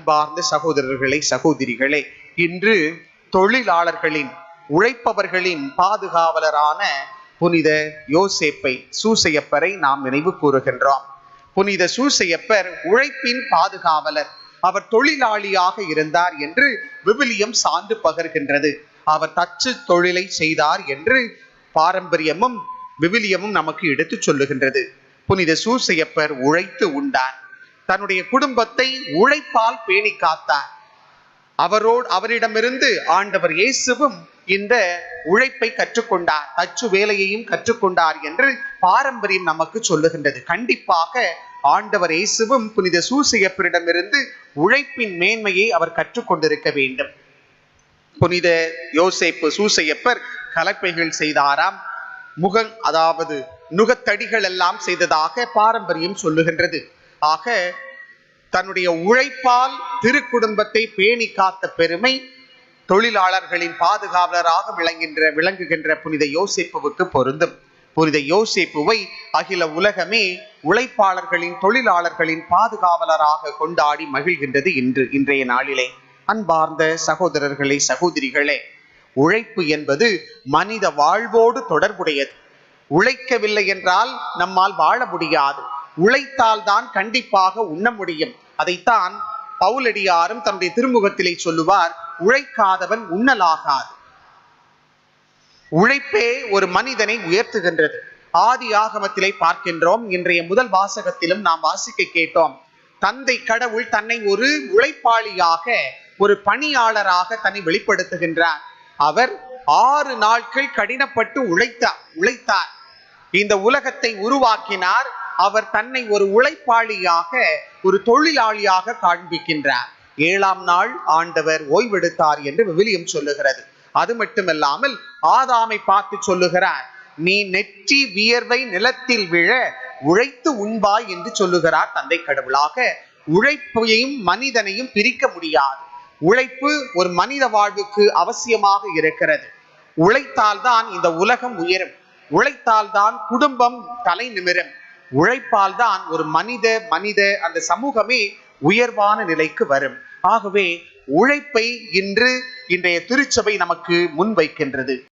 அன்பார்ந்த சகோதரர்களே, சகோதரிகளே, இன்று தொழிலாளர்களின், உழைப்பவர்களின் பாதுகாவலரான புனித யோசேப்பை, சூசையப்பரை நாம் நினைவு கூறுகின்றோம். புனித சூசையப்பர் உழைப்பின் பாதுகாவலர். அவர் தொழிலாளியாக இருந்தார் என்று விவிலியம் சான்று பகர்கின்றது. அவர் தச்சு தொழிலை செய்தார் என்று பாரம்பரியமும் விவிலியமும் நமக்கு எடுத்து சொல்லுகின்றது. புனித சூசையப்பர் உழைத்து உண்டார். தன்னுடைய குடும்பத்தை உழைப்பால் பேணி காத்தார். அவரிடமிருந்து ஆண்டவர் இயேசுவும் இந்த உழைப்பை கற்றுக்கொண்டார், தச்சு வேலையையும் கற்றுக்கொண்டார் என்று பாரம்பரியம் நமக்கு சொல்லுகின்றது. கண்டிப்பாக ஆண்டவர் இயேசுவும் புனித சூசையப்பரிடமிருந்து உழைப்பின் மேன்மையை அவர் கற்றுக்கொண்டிருக்க வேண்டும். புனித யோசேப்பு சூசையப்பர் கலப்பைகள் செய்தாராம். அதாவது நுகத்தடிகள் எல்லாம் செய்ததாக பாரம்பரியம் சொல்லுகின்றது. ஆக தன்னுடைய உழைப்பால் திருக்குடும்பத்தை பேணி காத்த பெருமை தொழிலாளர்களின் பாதுகாவலராக விளங்குகின்ற புனித யோசேப்புவுக்கு பொருந்தும். புனித யோசேப்புவை அகில உலகமே உழைப்பாளர்களின், தொழிலாளர்களின் பாதுகாவலராக கொண்டாடி மகிழ்கின்றது இன்றைய நாளிலே. அன்பார்ந்த சகோதரர்களே, சகோதரிகளே, உழைப்பு என்பது மனித வாழ்வோடு தொடர்புடையது. உழைக்கவில்லை என்றால் நம்மால் வாழ முடியாது. உழைத்தால் தான் கண்டிப்பாக உண்ண முடியும். அதைத்தான் பவுலடியாரும் தன்னுடைய திருமுகத்திலே சொல்லுவார், உழைக்காதவன் உண்ணலாகாது. உழைப்பே ஒரு மனிதனை உயர்த்துகின்றது. ஆதி ஆகமத்திலே பார்க்கின்றோம். இன்றைய முதல் வாசகத்திலும் நாம் வாசிக்க கேட்டோம். தந்தை கடவுள் தன்னை ஒரு உழைப்பாளியாக, ஒரு பணியாளராக தன்னை வெளிப்படுத்துகின்றார். அவர் 6 நாட்கள் கடினப்பட்டு உழைத்தார். இந்த உலகத்தை உருவாக்கினார். அவர் தன்னை ஒரு உழைப்பாளியாக, ஒரு தொழிலாளியாக காண்பிக்கின்றார். 7ஆம் நாள் ஆண்டவர் ஓய்வெடுத்தார் என்று விவிலியம் சொல்லுகிறது. அது மட்டுமல்லாமல் ஆதாமை பார்த்து சொல்லுகிறார், நீ நெற்றி வியர்வை நிலத்தில் விழ உழைத்து உண்பாய் என்று சொல்லுகிறார் தந்தை கடவுளாக. உழைப்பையும் மனிதனையும் பிரிக்க முடியாது. உழைப்பு ஒரு மனித வாழ்வுக்கு அவசியமாக இருக்கிறது. உழைத்தால் தான் இந்த உலகம் உயரும். உழைத்தால் தான் குடும்பம் தலை நிமிரும். உழைப்பால் தான் ஒரு மனித அந்த சமூகமே உயர்வான நிலைக்கு வரும். ஆகவே உழைப்பை இன்றைய திருச்சபை நமக்கு முன்வைக்கின்றது.